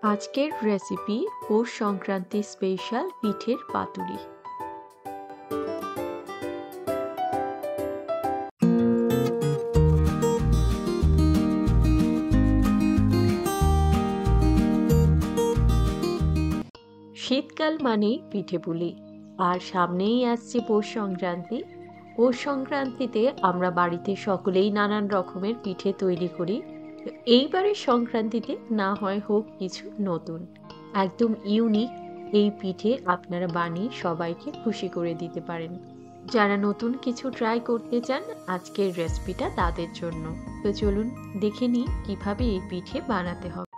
আজকের recipe Poush Sankranti special পিঠের পাতুরি। শীতকাল মানেই পিঠে পুলি, আর সামনেই আসছে পৌষ সংক্রান্তি। পৌষ সংক্রান্তিতে আমরা বাড়িতে সকলেই নানান রকমের পিঠে তৈরি করি। তো এইবারের সংক্রান্তিতে না হয় হোক কিছু নতুন, একদম ইউনিক এই পিঠে আপনারা বানিয়ে সবাইকে খুশি করে দিতে পারেন। যারা নতুন কিছু ট্রাই করতে চান, আজকের রেসিপিটা তাদের জন্য। তো চলুন দেখে নিই কিভাবে এই পিঠে বানাতে হবে।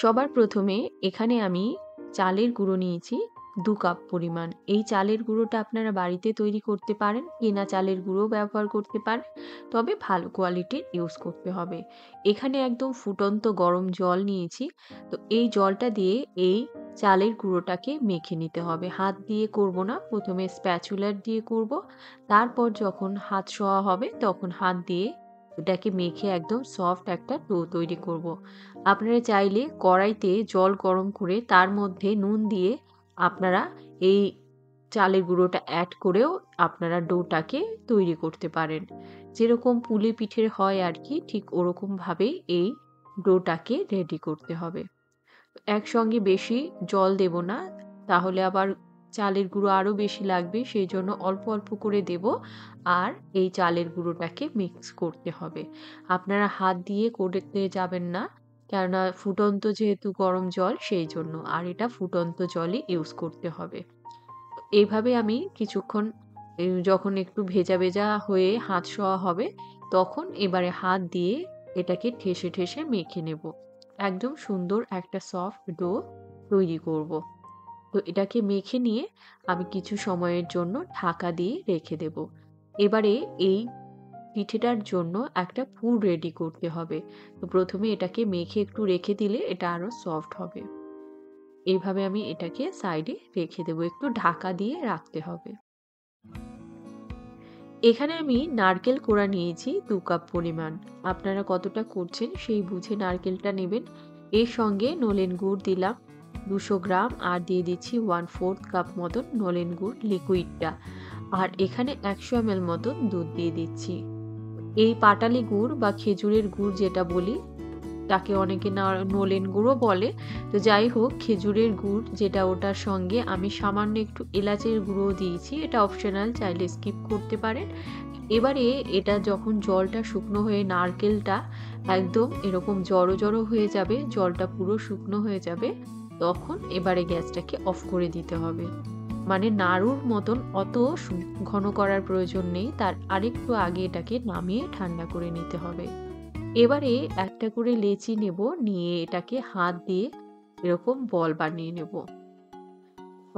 সবার প্রথমে এখানে আমি চালের গুঁড়ো নিয়েছি 2 কাপ পরিমাণ। এই চালের গুঁড়োটা আপনারা বাড়িতে তৈরি করতে পারেন, কেনা চালের গুঁড়ো ব্যবহার করতে পারেন, তবে ভালো কোয়ালিটির ইউজ করতে হবে। এখানে একদম ফুটন্ত গরম জল নিয়েছি। তো এই জলটা দিয়ে এই চালের গুঁড়োটাকে মেখে নিতে হবে। হাত দিয়ে করব না, প্রথমে স্প্যাচুলার দিয়ে করব। তারপর যখন হাত সওয়া হবে তখন হাত দিয়ে এটাকে মেখে একদম সফট একটা ডো তৈরি করব। আপনারা চাইলে কড়াইতে জল গরম করে তার মধ্যে নুন দিয়ে আপনারা এই চালের গুঁড়োটা অ্যাড করেও আপনারা ডোটাকে তৈরি করতে পারেন। যেরকম পুলি পিঠের হয় আর কি, ঠিক ওরকম ভাবেই এই ডোটাকে রেডি করতে হবে। একসঙ্গে বেশি জল দেব না, তাহলে আবার চালের গুঁড়ো আরো বেশি লাগবে, সেই জন্য অল্প অল্প করে দেব। আর এই চালের গুঁড়োটাকে মিক্স করতে হবে। আপনারা হাত দিয়ে করতে যাবেন না, কেননা ফুটন্ত যেহেতু গরম জল সেই জন্য, আর এটা ফুটন্ত জলই ইউজ করতে হবে। এইভাবে আমি কিছুক্ষণ যখন একটু ভেজা ভেজা হয়ে হাত সওয়া হবে, তখন এবারে হাত দিয়ে এটাকে ঠেসে ঠেসে মেখে নেব। একদম সুন্দর একটা সফট ডো তৈরি করব। তো এটাকে মেখে নিয়ে আমি কিছু সময়ের জন্য ঢাকা দিয়ে রেখে দেব। এবারে এই পিঠেটার জন্য একটা পুর রেডি করতে হবে। তো প্রথমে এটাকে মেখে একটু রেখে দিলে এটা আরো সফট হবে। এইভাবে আমি এটাকে সাইডে রেখে দেব, একটু ঢাকা দিয়ে রাখতে হবে। এখানে আমি নারকেল কোড়া নিয়েছি 2 কাপ পরিমাণ। আপনারা কতটা করছেন সেই বুঝে নারকেলটা নেবেন। এর সঙ্গে নলেন গুড় দিলাম 200 গ্রাম, আর দিয়ে দিচ্ছি 1/4 কাপ মতন নলেন গুড় লিকুইডটা। আর এখানে 100 ml মতন দুধ দিয়ে দিচ্ছি। এই পাটালি গুড় বা খেজুরের গুড় যেটা বলি, তাকে অনেকে নলেন গুড়ও বলে। তো যাই হোক, খেজুরের গুড় যেটা, ওটার সঙ্গে আমি সামান্য একটু এলাচের গুঁড়ো দিয়েছি। এটা অপশনাল, চাইলে স্কিপ করতে পারেন। এবারে এটা যখন জলটা শুকনো হয়ে নারকেলটা একদম এরকম জড়ো জড়ো হয়ে যাবে, জলটা পুরো শুকনো হয়ে যাবে, তখন এবারে গ্যাসটাকে অফ করে দিতে হবে। মানে নাড়ুর মতন অত ঘন করার প্রয়োজন নেই, তার আরেকটু আগে এটাকে নামিয়ে ঠান্ডা করে নিতে হবে। এবারে একটা করে লেচি নেব, নিয়ে এটাকে হাত দিয়ে এরকম বল বানিয়ে নেব।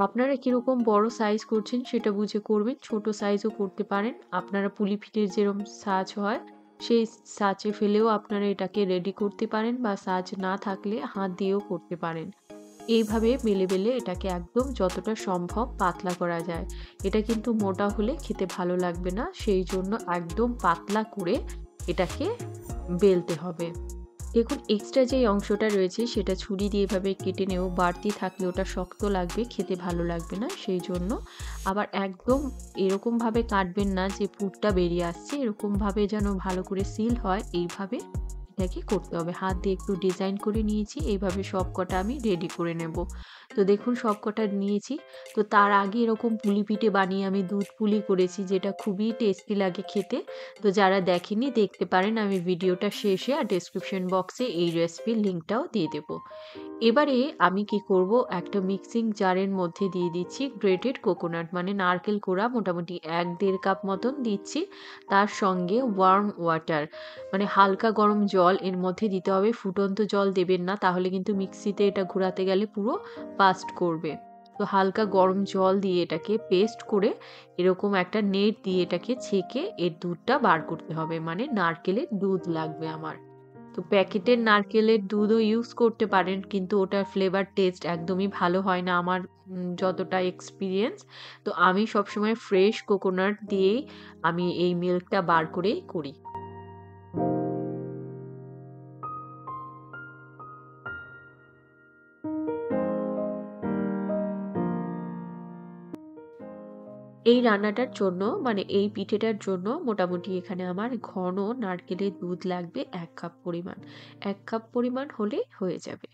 আপনারা কিরকম বড় সাইজ করছেন সেটা বুঝে করবেন, ছোট সাইজও করতে পারেন। আপনারা পুলি পিঠের যেরকম সাজ হয় সেই সাজে ফেলেও আপনারা এটাকে রেডি করতে পারেন, বা সাজ না থাকলে হাত দিয়েও করতে পারেন। এইভাবে বেলে বেলে এটাকে একদম যতটা সম্ভব পাতলা করা যায়। এটা কিন্তু মোটা হলে খেতে ভালো লাগবে না, সেই জন্য একদম পাতলা করে এটাকে বেলতে হবে। দেখুন, এক্সট্রা যে অংশটা রয়েছে সেটা ছুরি দিয়ে এভাবে কেটে নেব। বাড়তি থাকলে ওটা শক্ত লাগবে, খেতে ভালো লাগবে না, সেই জন্য। আবার একদম এরকমভাবে কাটবেন না যে পুরটা বেরিয়ে আসছে, এরকমভাবে যেন ভালো করে সিল হয়, এইভাবে এটাকে করতে হবে। হাত দিয়ে একটু ডিজাইন করে নিয়েছি, এইভাবে সব কটা আমি রেডি করে নেব। তো দেখুন সব কটা নিয়েছি। তো তার আগে এরকম পুলি পিঠে বানিয়ে আমি দুধ পুলি করেছি, যেটা খুবই টেস্টি লাগে খেতে। তো যারা দেখেনি দেখতে পারেন, আমি ভিডিওটা শেষে আর ডেসক্রিপশন বক্সে এই রেসিপির লিঙ্কটাও দিয়ে দেবো। এবারে আমি কি করব, একটা মিক্সিং জারের মধ্যে দিয়ে দিচ্ছি গ্রেটেড কোকোনাট, মানে নারকেল কোড়া মোটামুটি 1-1.5 কাপ মতন দিচ্ছি। তার সঙ্গে ওয়ার্ম ওয়াটার, মানে হালকা গরম জল এর মধ্যে দিতে হবে। ফুটন্ত জল দেবেন না, তাহলে কিন্তু মিক্সিতে এটা ঘোরাতে গেলে পুরো বাস্ট করবে। তো হালকা গরম জল দিয়ে এটাকে পেস্ট করে এরকম একটা নেট দিয়ে এটাকে ছেঁকে এর দুধটা বার করতে হবে, মানে নারকেলের দুধ লাগবে আমার। তো প্যাকেটের নারকেলের দুধও ইউজ করতে পারেন, কিন্তু ওটার ফ্লেভার টেস্ট একদমই ভালো হয় না আমার যতটা এক্সপিরিয়েন্স। তো আমি সবসময় ফ্রেশ কোকোনাট দিয়েই আমি এই মিল্কটা বার করেই করি। এই রান্নাটার জন্য মানে এই পিঠেটার জন্য মোটামুটি এখানে আমার ঘন নারকেলের দুধ লাগবে ১ কাপ পরিমাণ। ১ কাপ পরিমাণ হলেই হয়ে যাবে।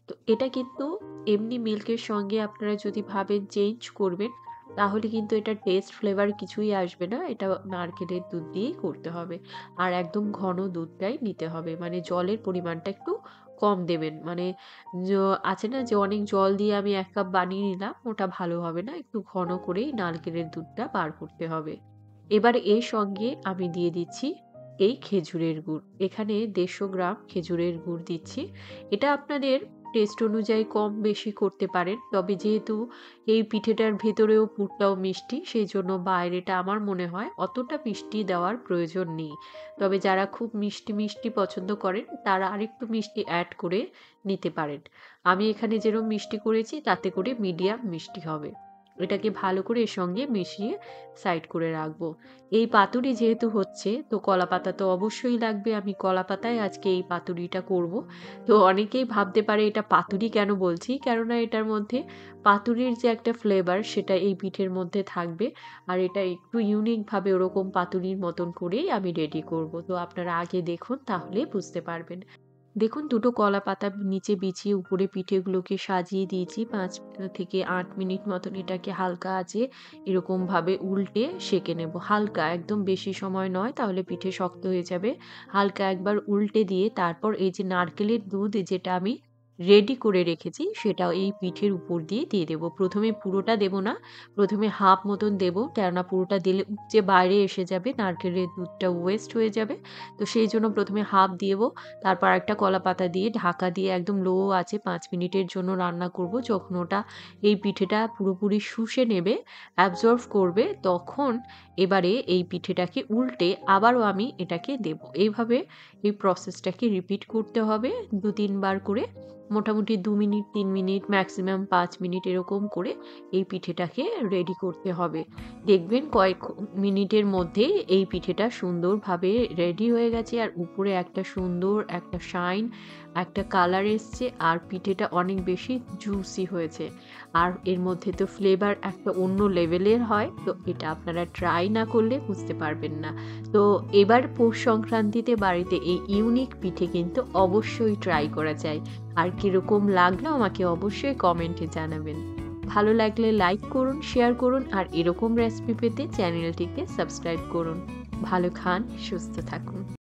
তো এটা কিন্তু এমনি মিল্কের সঙ্গে আপনারা যদি ভাবেন চেঞ্জ করবেন, তাহলে কিন্তু এটার টেস্ট ফ্লেভার কিছুই আসবে না। এটা নারকেলের দুধ দিয়েই করতে হবে। আর একদম ঘন দুধটাই নিতে হবে। মানে জলের পরিমাণটা একটু কম দেবেন। মানে জ আছে না যে অনেক জল দিয়ে আমি ১ কাপ বানিয়ে নিলাম, ওটা ভালো হবে না। একটু ঘন করেই নারকেলের দুধটা বার করতে হবে। এবার এর সঙ্গে আমি দিয়ে দিচ্ছি এই খেজুরের গুড়। এখানে ১৫০ গ্রাম খেজুরের গুড় দিচ্ছি। এটা আপনাদের টেস্ট অনুযায়ী কম বেশি করতে পারেন। তবে যেহেতু এই পিঠেটার ভেতরেও পুরটাও মিষ্টি, সেইজন্য বাইরেটা আমার মনে হয় অতটা মিষ্টি দেওয়ার প্রয়োজন নেই। তবে যারা খুব মিষ্টি, মিষ্টি পছন্দ করেন তারা আরেকটু মিষ্টি এড করে নিতে পারেন। আমি এখানে যেরকম মিষ্টি করেছি তাতে করে মিডিয়াম মিষ্টি হবে। এটাকে ভালো করে এর সঙ্গে মিশিয়ে সাইড করে রাখবো। এই পাতুরি যেহেতু হচ্ছে তো কলাপাতা তো অবশ্যই লাগবে। আমি কলাপাতায় আজকে এই পাতুরিটা করব। তো অনেকেই ভাবতে পারে এটা পাতুরি কেন বলছি? কেননা এটার মধ্যে পাতুরির যে একটা ফ্লেভার সেটা এই পিঠের মধ্যে থাকবে। আর এটা একটু ইউনিক ভাবে ওরকম পাতুরির মতন করেই আমি রেডি করব। তো আপনারা আগে দেখুন তাহলে বুঝতে পারবেন। দেখুন দুটো কলা পাতা নিচে বিছিয়ে উপরে পিঠেগুলোকে সাজিয়ে দিয়েছি ৫ থেকে ৮ মিনিট মতন এটাকে হালকা আঁচে এরকমভাবে উল্টে সেঁকে নেব। হালকা একদম বেশি সময় নয় তাহলে পিঠে শক্ত হয়ে যাবে। হালকা একবার উল্টে দিয়ে তারপর এই যে নারকেলের দুধ যেটা আমি রেডি করে রেখেছি সেটা এই পিঠের উপর দিয়ে দেব। ১ম এ পুরোটা দেব না। ১ম এ হাফ মতন দেব। কেননা পুরোটা দিলে উপচে বাইরে এসে যাবে। নারকেলের দুধটা ওয়েস্ট হয়ে যাবে। তো সেইজন্য ১ম এ হাফ দিব। তারপর একটা কলাপাতা দিয়ে ঢাকা দিয়ে একদম লো আঁচে ৫ মিনিটের জন্য রান্না করব। যখন ওটা এই পিঠেটা পুরোপুরি শুষে নেবে, অ্যাবজর্ব করবে তখন এবারে এই পিঠেটাকে উল্টে আবারও আমি এটাকে দেব। এইভাবে এই প্রসেসটাকে রিপিট করতে হবে ২-৩ বার করে। মোটামুটি ২ মিনিট, ৩ মিনিট, ম্যাক্সিমাম ৫ মিনিট এরকম করে এই পিঠেটাকে রেডি করতে হবে। দেখবেন কয়েক মিনিটের মধ্যেই এই পিঠেটা সুন্দরভাবে রেডি হয়ে গেছে আর উপরে একটা সুন্দর একটা শাইন, একটা কালার এসছে আর পিঠেটা অনেক বেশি জুসি হয়েছে। আর এর মধ্যে তো ফ্লেভার একটা অন্য লেভেলের হয়। তো এটা আপনারা ট্রাই না করলে বুঝতে পারবেন না। তো এবার পৌষ সংক্রান্তিতে বাড়িতে এই ইউনিক পিঠে কিন্তু অবশ্যই ট্রাই করা যায়। আর কিরকম লাগলো আমাকে অবশ্যই কমেন্টে জানাবেন। ভালো লাগলে লাইক করুন, শেয়ার করুন আর এরকম রেসিপি পেতে চ্যানেলটিকে সাবস্ক্রাইব করুন। ভালো খান, সুস্থ থাকুন।